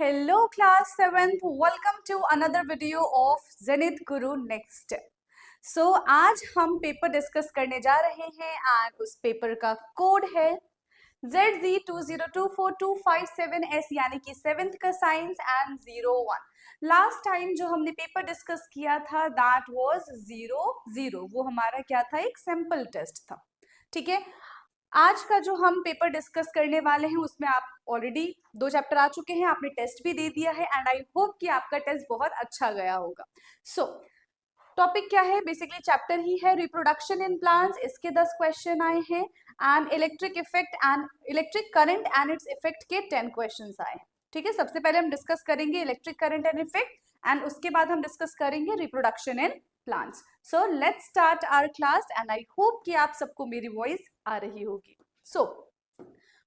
Hello class 7th, welcome to another video of Zenith Guru Next Step. So आज हम paper discuss करने जा रहे हैं एंड उस पेपर का कोड है ZZ20242557S यानी कि 7th का साइंस एंड 01. लास्ट टाइम जो हमने पेपर डिस्कस किया था दैट वाज 00. वो हमारा क्या था, एक सिंपल टेस्ट था. ठीक है, आज का जो हम पेपर डिस्कस करने वाले हैं उसमें आप ऑलरेडी 2 चैप्टर आ चुके हैं, आपने टेस्ट भी दे दिया है एंड आई होप कि आपका टेस्ट बहुत अच्छा गया होगा. सो टॉपिक क्या है, बेसिकली चैप्टर ही है रिप्रोडक्शन इन प्लांट्स. इसके 10 क्वेश्चन आए हैं and electric effect and electric current and its effect के 10 क्वेश्चन आए. ठीक है, सबसे पहले हम डिस्कस करेंगे electric current and effect and उसके बाद हम डिस्कस करेंगे reproduction in plants. So let's start our class and I hope कि आप सबको मेरी voice आ रही होगी. So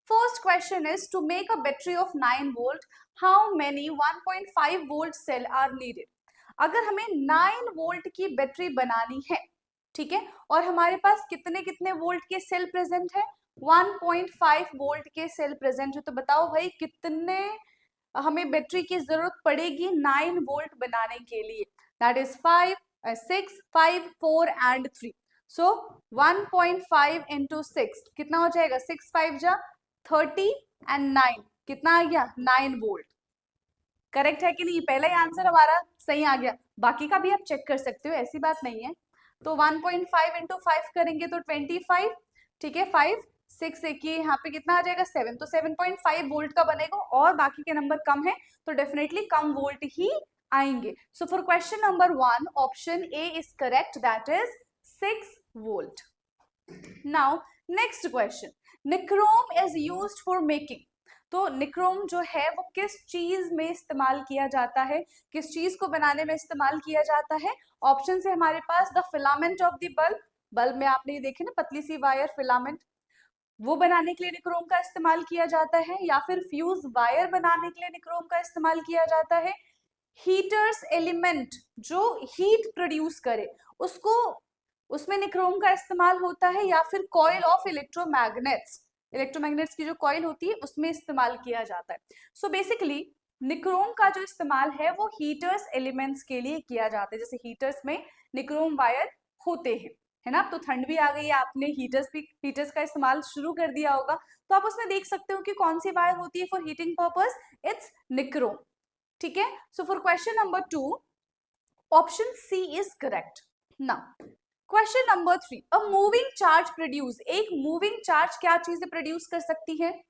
first question is to make a battery of 9 volt, how many 1.5 volt cell are needed? अगर हमें 9 वोल्ट की बैटरी बनानी है, ठीक है, और हमारे पास कितने कितने वोल्ट के सेल प्रेजेंट है, 1.5 वोल्ट के सेल प्रेजेंट है, तो बताओ भाई कितने हमें बैटरी की जरूरत पड़ेगी 9 वोल्ट बनाने के लिए. That is 5 6 5 4 and 3. So 1.5 into 6 कितना हो जाएगा, 6 5 जा 30 एंड 9 कितना आ गया, 9 वोल्ट. करेक्ट है कि नहीं, पहला ही आंसर हमारा सही आ गया. बाकी का भी आप चेक कर सकते हो, ऐसी बात नहीं है. तो 1.5 into 5 करेंगे तो 25. ठीक है, 5 6 एक ये यहाँ पे कितना आ जाएगा 7, तो 7.5 वोल्ट का बनेगा और बाकी के नंबर कम है तो डेफिनेटली कम वोल्ट ही आएंगे. सो for question number 1 option A is correct, that is 6 volt. Now next question, nichrome is used for making. तो निक्रोम जो है वो किस चीज में इस्तेमाल किया जाता है, किस चीज को बनाने में इस्तेमाल किया जाता है. ऑप्शन है हमारे पास the filament of the bulb. Bulb में आपने ये देखे ना पतली सी वायर फिलामेंट, वो बनाने के लिए निक्रोम का इस्तेमाल किया जाता है, या फिर फ्यूज वायर बनाने के लिए निक्रोम का इस्तेमाल किया जाता है. हीटर्स एलिमेंट जो हीट प्रोड्यूस करे उसको, उसमें निक्रोम का इस्तेमाल होता है, या फिर कॉइल ऑफ इलेक्ट्रोमैग्नेट्स, इलेक्ट्रोमैग्नेट्स की जो कॉइल होती है उसमें इस्तेमाल किया जाता है. सो बेसिकली निक्रोम का जो इस्तेमाल है वो हीटर्स एलिमेंट्स के लिए किया जाता है. जैसे हीटर्स में निक्रोम वायर होते हैं, है ना. तो ठंड भी आ गई है, आपने हीटर्स का इस्तेमाल शुरू कर दिया होगा, तो आप उसमें देख सकते हो कि कौन सी वायर होती है for heating purpose, it's nichrome. ठीक है, so for question number 2 option C is correct. Now question number 3, a moving charge produce. एक मूविंग चार्ज क्या चीजें प्रोड्यूस कर सकती है,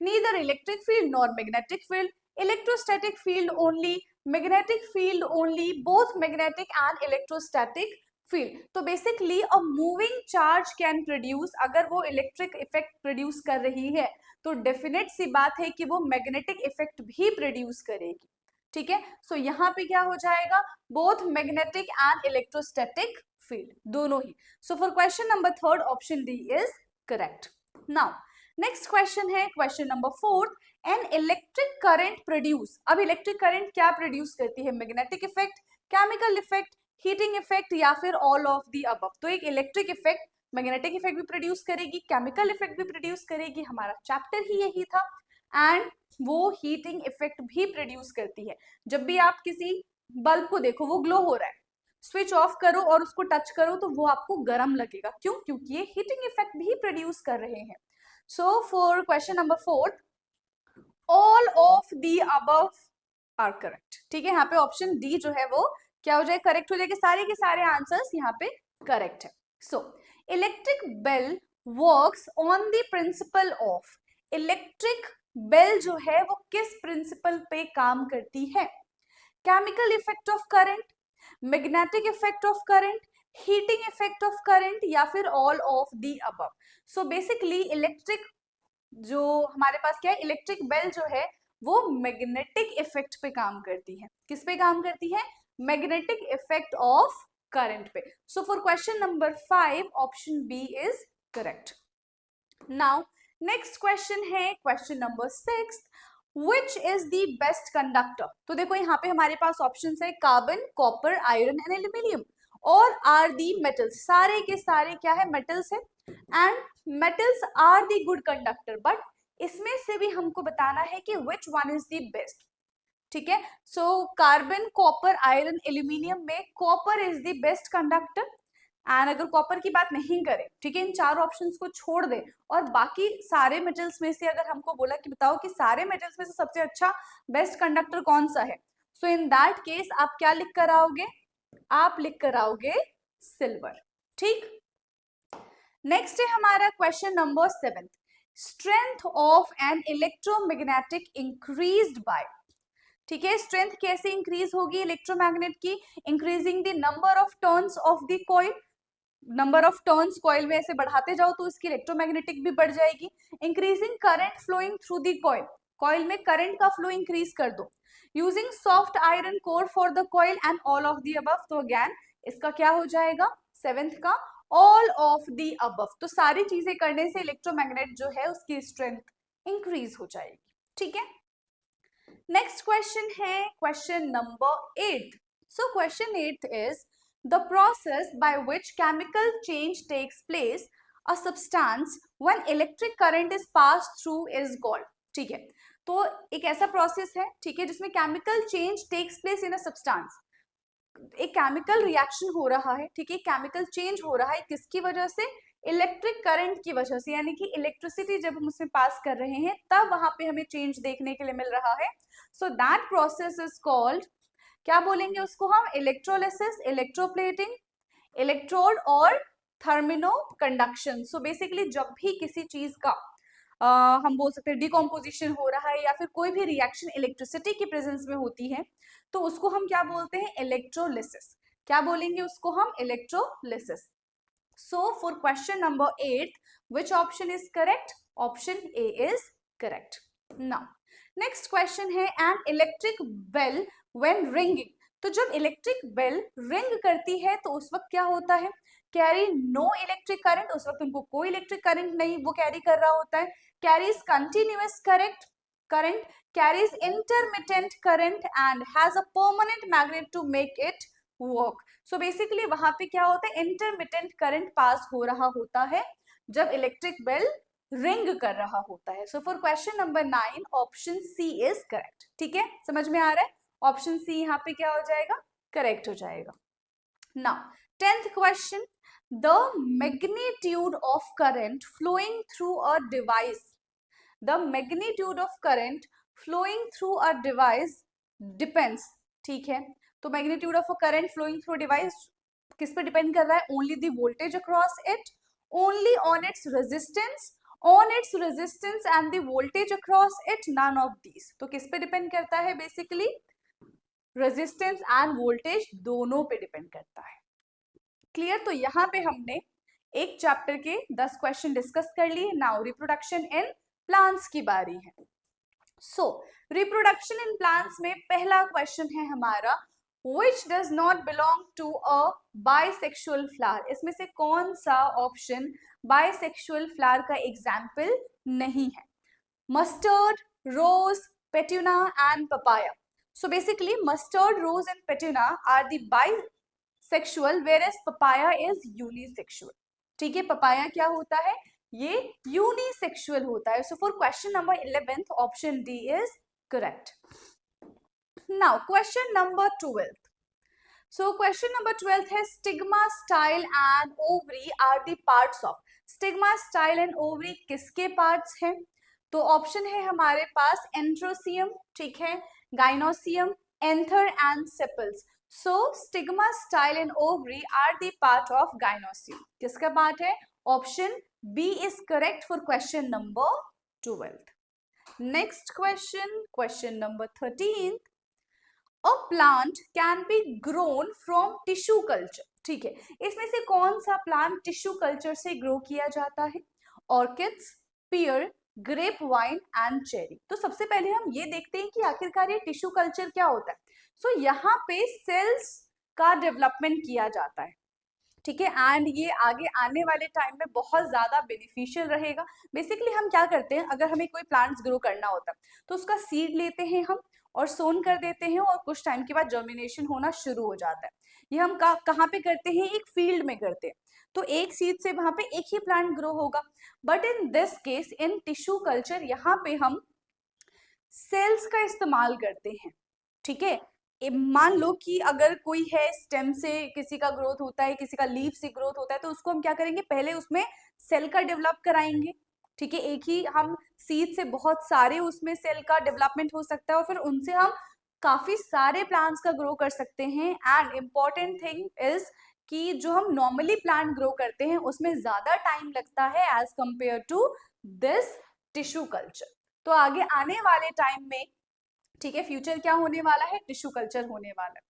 neither electric field nor magnetic field, electrostatic field only, magnetic field only, both magnetic and electrostatic field. तो basically a moving charge can produce, अगर वो electric effect produce कर रही है तो डेफिनेट सी बात है कि वो मैग्नेटिक इफेक्ट भी प्रोड्यूस करेगी. ठीक है, सो यहाँ पे क्या हो जाएगा, both magnetic and electrostatic field, दोनों ही. So for question number 3 option D is correct. Now next question है question number 4, an electric current produce. अब इलेक्ट्रिक करंट क्या प्रोड्यूस करती है, magnetic effect, chemical effect, heating effect, या फिर all of the above. तो एक इलेक्ट्रिक इफेक्ट मैग्नेटिक इफेक्ट भी प्रोड्यूस करेगी, केमिकल इफेक्ट भी प्रोड्यूस करेगी, हमारा चैप्टर ही यही था, एंड वो हीटिंग इफेक्ट भी प्रोड्यूस करती है. जब भी आप किसी बल्ब को देखो वो ग्लो हो रहा है, स्विच ऑफ करो और उसको टच करो तो वो आपको गर्म लगेगा, क्यों, क्योंकि ये हीटिंग इफेक्ट भी प्रोड्यूस कर रहे हैं. So for question number 4 all of the above are correct. ठीक है, यहाँ पे ऑप्शन डी जो है वो क्या हो जाए, करेक्ट हो जाएगा. सारे के सारे आंसर्स यहाँ पे करेक्ट है. So electric bell works on the principle of. Electric bell जो है वो किस प्रिंसिपल पे काम करती है, chemical effect of current, magnetic effect of current, heating effect of current, या फिर all of the above. So basically electric जो हमारे पास क्या है, इलेक्ट्रिक बेल जो है वो मैग्नेटिक इफेक्ट पे काम करती है. किस पे काम करती है, मैग्नेटिक इफेक्ट ऑफ करंट पे. So for question number 5 option B is correct. Now next question है question number 6, which is the best conductor. तो देखो यहाँ पे हमारे पास ऑप्शन है carbon, copper, iron and aluminium. और आर दी मेटल्स, सारे के सारे क्या है, मेटल्स है, and metals are the good conductor, but इसमें से भी हमको बताना है कि which one is the best. ठीक है, सो कार्बन, कॉपर, आयरन, एल्यूमिनियम में copper is the best conductor. And अगर कॉपर की बात नहीं करें, ठीक है, इन चार ऑप्शंस को छोड़ दें और बाकी सारे मेटल्स में से अगर हमको बोला कि बताओ कि सारे मेटल्स में से सबसे अच्छा बेस्ट कंडक्टर कौन सा है, सो इन दैट केस आप क्या लिख कर आओगे, आप लिख कर आओगे सिल्वर। ठीक, नेक्स्ट है हमारा question number 7, strength of an electromagnetic increased by. ठीक है, स्ट्रेंथ कैसे इंक्रीज होगी इलेक्ट्रोमैग्नेट की, increasing the number of turns of the coil. Number of turns coil में ऐसे बढ़ाते जाओ तो इसकी इलेक्ट्रोमैग्नेटिक भी बढ़ जाएगी। Increasing current flowing through the coil, coil में करंट का फ्लो इंक्रीज कर दो। Using soft iron core for the coil and all of the above, तो अगेन इसका क्या हो जाएगा, सेवेंथ का ऑल ऑफ द अबव। तो सारी चीजें करने से इलेक्ट्रोमैग्नेट जो है उसकी स्ट्रेंथ इंक्रीज हो जाएगी। ठीक है, नेक्स्ट क्वेश्चन है question number 8। So question 8 is the process by which chemical change takes place a substance when electric current is passed through is called। ठीक है, तो एक ऐसा प्रोसेस है, ठीक है, जिसमें chemical change takes place in a substance, एक केमिकल रिएक्शन हो रहा है, ठीक है, केमिकल चेंज हो रहा है, किसकी वजह से, इलेक्ट्रिक करंट की वजह से, यानी कि इलेक्ट्रिसिटी जब हम उसमें पास कर रहे हैं तब वहां पे हमें चेंज देखने के लिए मिल रहा है। So that process is called, क्या बोलेंगे उसको हम, इलेक्ट्रोलिसिस, इलेक्ट्रोप्लेटिंग, इलेक्ट्रोड और थर्मिनो कंडक्शन। सो बेसिकली जब भी किसी चीज का हम बोल सकते हैं डिकम्पोजिशन हो रहा है या फिर कोई भी रिएक्शन इलेक्ट्रिसिटी की प्रेजेंस में होती है तो उसको हम क्या बोलते हैं, इलेक्ट्रोलिसिस। क्या बोलेंगे उसको हम, electrolysis. So for question number 8 which option is correct, option A is correct. Now next question है an electric bell when ringing. तो जब इलेक्ट्रिक बेल रिंग करती है तो उस वक्त क्या होता है, कैरी नो इलेक्ट्रिक करंट, उस वक्त उनको कोई इलेक्ट्रिक करंट नहीं वो कैरी कर रहा होता है। Carries continuous current, carries intermittent current and has a permanent magnet to make it work। so basically वहां पे क्या होता है, intermittent current पास हो रहा होता है जब इलेक्ट्रिक बेल रिंग कर रहा होता है। So for question number 9 option C is correct. ठीक है, समझ में आ रहा है, ऑप्शन सी यहाँ पे क्या हो जाएगा, करेक्ट हो जाएगा। Now 10th question, the magnitude of current flowing through a device, the magnitude of current flowing through a device depends। ठीक है, तो magnitude of a current flowing through a device किस पे डिपेंड कर रहा है, only the voltage across it, only on its resistance, on its resistance and the voltage across it, none of these। तो किस पे डिपेंड करता है, बेसिकली रेजिस्टेंस एंड वोल्टेज दोनों पे डिपेंड करता है। क्लियर, तो यहाँ पे हमने एक चैप्टर के 10 क्वेश्चन डिस्कस कर लिए। नाउ रिप्रोडक्शन इन प्लांट्स की बारी है। सो रिप्रोडक्शन इन प्लांट्स में पहला क्वेश्चन है हमारा, which does not belong to a bisexual flower। इसमें से कौन सा ऑप्शन bisexual flower का एग्जाम्पल नहीं है, mustard, rose, petunia and papaya. So basically mustard, rose and petunia are the bisexual whereas papaya is unisexual। ठीक है, पपाया क्या होता है, ये यूनिसेक्सुअल होता है। So for question number 11 option D is correct. Now question number 12। So question number 12 है stigma, style and ovary are the parts of. Stigma, style and ovary किसके पार्ट्स हैं, तो ऑप्शन है हमारे पास एंथ्रोसियम, ठीक है, gynoecium, anther and sepals. So stigma, style and ovary are the part of gynoecium. किसका पार्ट है, option B is correct for question number 12. Next question, question number 13. A plant can be grown from tissue culture। ठीक है, इसमें से कौन सा plant tissue culture से grow किया जाता है, orchids, pear, grape vine and cherry. तो सबसे पहले हम ये देखते हैं कि आखिरकार ये टिश्यू कल्चर क्या होता है। सो यहाँ पे सेल्स का डेवलपमेंट किया जाता है, ठीक है, एंड ये आगे आने वाले टाइम में बहुत ज्यादा बेनिफिशियल रहेगा। बेसिकली हम क्या करते हैं, अगर हमें कोई प्लांट्स ग्रो करना होता है तो उसका सीड लेते हैं हम और सोन कर देते हैं और कुछ टाइम के बाद जर्मिनेशन होना शुरू हो जाता है। ये हम कहाँ पे करते हैं, एक फील्ड में करते हैं। तो एक सीड से वहां पे एक ही प्लांट ग्रो होगा। But in this case in tissue culture यहाँ पे हम सेल्स का इस्तेमाल करते हैं, ठीक है। मान लो कि अगर कोई है स्टेम से किसी का ग्रोथ होता है, किसी का लीफ से ग्रोथ होता है, तो उसको हम क्या करेंगे, पहले उसमें सेल का डेवलप कराएंगे, ठीक है। एक ही हम सीड से बहुत सारे उसमें सेल का डेवलपमेंट हो सकता है और फिर उनसे हम काफी सारे प्लांट्स का ग्रो कर सकते हैं। एंड इम्पॉर्टेंट थिंग इज कि जो हम नॉर्मली प्लांट ग्रो करते हैं उसमें ज्यादा टाइम लगता है as compare to this tissue culture. तो आगे आने वाले टाइम में, ठीक है, फ्यूचर क्या होने वाला है, टिश्यू कल्चर होने वाला है,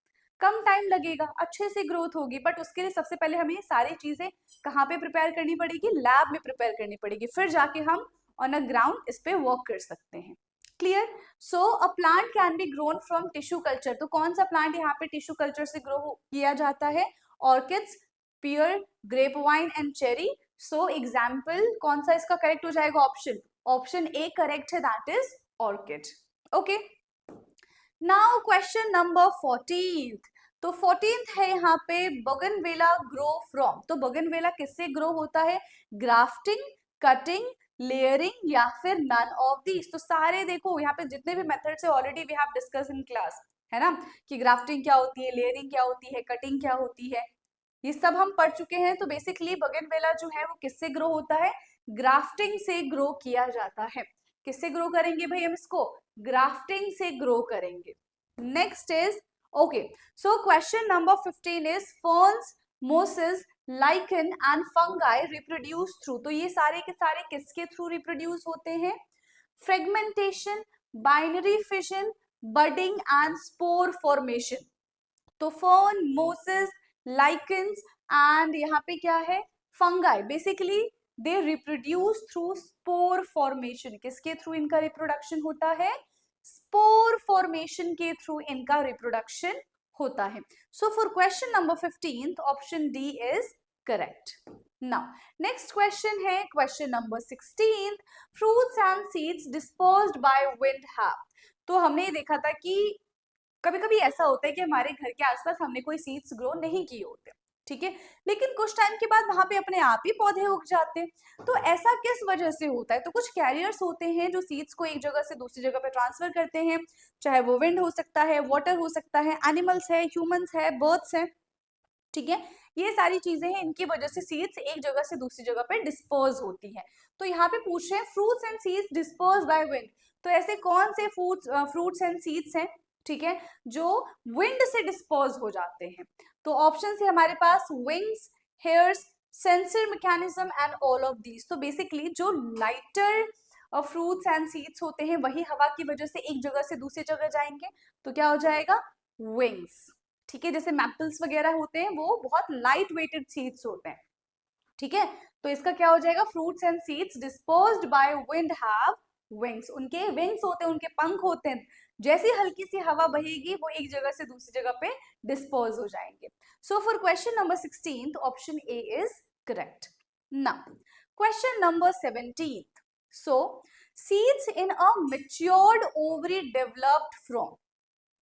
कम टाइम लगेगा, अच्छे से ग्रोथ होगी। बट उसके लिए सबसे पहले हमें सारी चीजें कहाँ पे प्रिपेयर करनी पड़ेगी, लैब में प्रिपेयर करनी पड़ेगी, फिर जाके हम ऑन अ ग्राउंड इस पे वर्क कर सकते हैं। Clear. So a plant can be grown from tissue culture. तो कौन सा प्लांट यहाँ पे टिश्यू कल्चर से ग्रो किया जाता है, orchids, pear, grape vine and cherry. So example कौन सा इसका करेक्ट हो जाएगा, ऑप्शन ऑप्शन ए करेक्ट है, that is orchid. Okay, now question number 14th। तो 14th है यहाँ पे बोगनवेला ग्रो फ्रॉम। तो बोगनवेला किससे ग्रो होता है, ग्राफ्टिंग, कटिंग, लेयरिंग या फिर नन ऑफ दीज। तो सारे देखो यहाँ पे जितने भी मेथड्स है already we have discuss in class, है ना, कि ग्राफ्टिंग क्या होती है, लेयरिंग क्या होती है, कटिंग क्या होती है, ये सब हम पढ़ चुके हैं। तो बेसिकली बोगनवेला जो है वो किससे ग्रो होता है, ग्राफ्टिंग से ग्रो किया जाता है। किससे ग्रो करेंगे भाई हम इसको, ग्राफ्टिंग से ग्रो करेंगे। Next is okay, so question number 15 is ferns, mosses, lichen and fungi reproduce through. तो ये सारे के सारे किसके थ्रू रिप्रोड्यूस होते हैं, fragmentation, binary fission, budding and spore formation. तो फर्न, मोसेस, लाइकन्स एंड यहाँ पे क्या है, fungi, basically they reproduce through spore formation. किसके थ्रू इनका रिप्रोडक्शन होता है, स्पोर फॉर्मेशन के थ्रू इनका रिप्रोडक्शन होता है। So for question number 15 option D is correct. Now next question है question number 16, fruits and seeds disposed by wind have. तो हमने देखा था कि कभी कभी ऐसा होता है कि हमारे घर के आसपास हमने कोई सीड्स ग्रो नहीं किए होते, ठीक है, लेकिन कुछ टाइम के बाद वहां पे अपने आप ही पौधे उग जाते हैं। तो ऐसा किस वजह से होता है, तो कुछ कैरियर्स होते हैं जो सीड्स को एक जगह से दूसरी जगह पे ट्रांसफर करते हैं, चाहे वो विंड हो सकता है, वाटर हो सकता है, एनिमल्स है, ह्यूमंस है, बर्ड्स है, ठीक है, ये सारी चीजें हैं, इनकी वजह से सीड्स एक जगह से दूसरी जगह पे डिस्पर्स होती है। तो यहाँ पे पूछ रहे हैं fruits and seeds disperse by wind. तो ऐसे कौन से फ्रूट्स एंड सीड्स हैं, ठीक है, जो विंड से डिस्पर्स हो जाते हैं। तो ऑप्शन है हमारे पास wings, hairs, sensor mechanism and all of these. तो बेसिकली जो लाइटर फ्रूट्स एंड सीड्स होते हैं वही हवा की वजह से एक जगह से दूसरी जगह जाएंगे, तो क्या हो जाएगा, विंग्स, ठीक है। जैसे मैपल्स वगैरह होते हैं वो बहुत लाइट वेटेड सीड्स होते हैं, ठीक है। तो इसका क्या हो जाएगा, fruits and seeds disposed by wind have wings. उनके विंग्स होते हैं, उनके पंख होते हैं, जैसी हल्की सी हवा बहेगी वो एक जगह से दूसरी जगह पे डिस्पोज हो जाएंगे। सो for question number 16 option A is correct. Now question number 17, so seeds in a matured ovary developed from,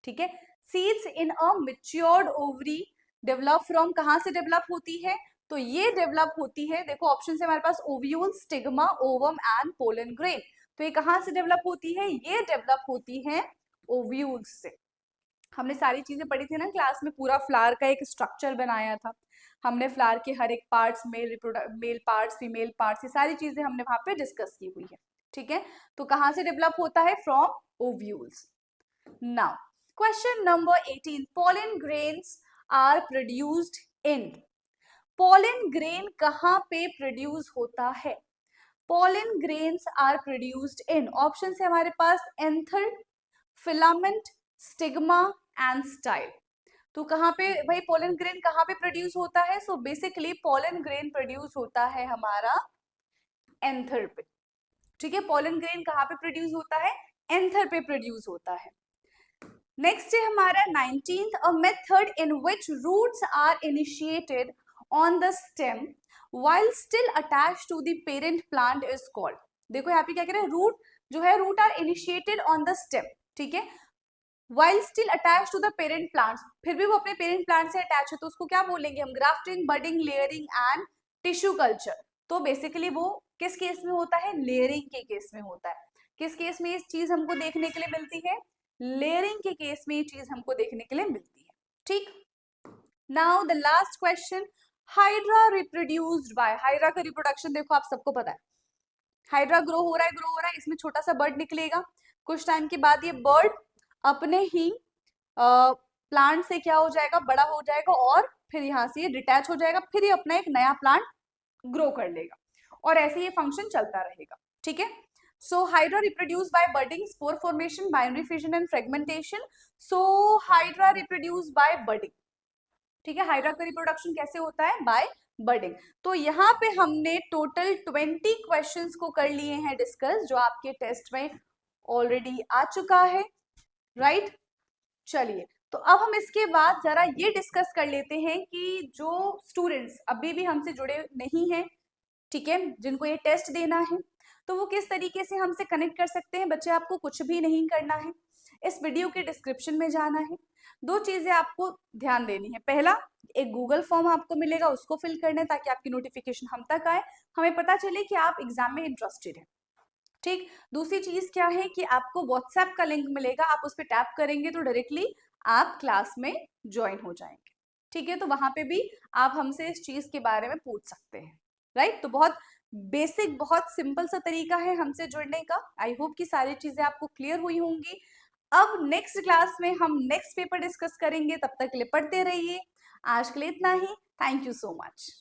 ठीक है, seeds in a matured ovary develop from कहां से डेवलप होती है, तो ये डेवलप होती है, देखो ऑप्शन से हमारे पास ovule, stigma, ovum and pollen grain. तो ये कहां से डेवलप होती है, ये डेवलप होती है ओव्यूल्स से। हमने सारी चीजें पढ़ी थी ना क्लास में, पूरा फ्लावर का एक स्ट्रक्चर बनाया था हमने, फ्लावर के हर एक parts, male parts, female parts, ये सारी चीजें हमने वहां पे डिस्कस की हुई है, ठीक है। तो कहां से डेवलप होता है, from ovules. Now question number 18, pollen grains are produced in। pollen grain कहाँ पे प्रोड्यूस होता है, pollen grains are produced in, option है हमारे पास anther, filament, stigma and style. तो कहाँ पे भाई पोलन ग्रेन कहाँ पे प्रोड्यूस होता है, so basically pollen grain produce होता है हमारा एंथर पे, ठीक है। पोलन ग्रेन कहाँ पे प्रोड्यूस होता है, एंथर पे प्रोड्यूस होता है। नेक्स्ट है हमारा 19th, a method in which roots are initiated on the stem while still attached to the parent plant is called. देखो यहाँ पे क्या कह रहे हैं, रूट जो है, root are initiated on the stem, ठीक है, while still attached to the parent plants, फिर भी वो अपने पेरेंट प्लांट से अटैच है, तो उसको क्या बोलेंगे हम, grafting, budding, layering and tissue culture, तो बेसिकली वो किस केस में होता है, लेयरिंग के केस में होता है। किस केस में ये चीज हमको देखने के लिए मिलती है, लेयरिंग के केस में ये चीज हमको देखने के लिए मिलती है। ठीक, now the last question, hydra reproduced by, hydra का रिप्रोडक्शन देखो आप सबको पता है, हाइड्रा ग्रो हो रहा है, ग्रो हो रहा है, इसमें छोटा सा बर्ड निकलेगा, कुछ टाइम के बाद ये बर्ड अपने ही प्लांट से क्या हो जाएगा, बड़ा हो जाएगा, और फिर यहाँ से ये डिटैच हो जाएगा, फिर ये अपना एक नया प्लांट ग्रो कर लेगा, और ऐसे ये फंक्शन चलता रहेगा। ठीक है, so hydra reproduce by budding, spore formation, binary fission and fragmentation. So hydra reproduce by budding, ठीक है, हाइड्रा का रिप्रोडक्शन कैसे होता है, बाय बर्डिंग। तो यहाँ पे हमने टोटल 20 क्वेश्चंस को कर लिए हैं डिस्कस, जो आपके टेस्ट में ऑलरेडी आ चुका है, राइट। चलिए, तो अब हम इसके बाद जरा ये डिस्कस कर लेते हैं कि जो स्टूडेंट्स अभी भी हमसे जुड़े नहीं हैं, ठीक है, जिनको ये टेस्ट देना है, तो वो किस तरीके से हमसे कनेक्ट कर सकते हैं। बच्चे, आपको कुछ भी नहीं करना है, इस वीडियो के डिस्क्रिप्शन में जाना है, दो चीजें आपको ध्यान देनी है। पहला, एक गूगल फॉर्म आपको मिलेगा, उसको फिल करना है ताकि आपकी नोटिफिकेशन हम तक आए, हमें पता चले कि आप एग्जाम में इंटरेस्टेड हैं। ठीक, दूसरी चीज क्या है कि आपको व्हाट्सएप का लिंक मिलेगा, आप उस पर टैप करेंगे तो डायरेक्टली आप क्लास में ज्वाइन हो जाएंगे। ठीक है, तो वहां पे भी आप हमसे इस चीज के बारे में पूछ सकते हैं, राइट। तो बहुत बेसिक, बहुत सिंपल सा तरीका है हमसे जुड़ने का। आई होप कि सारी चीजें आपको क्लियर हुई होंगी। अब नेक्स्ट क्लास में हम नेक्स्ट पेपर डिस्कस करेंगे, तब तक के लिए पढ़ते रहिए। आज के लिए इतना ही, थैंक यू सो मच।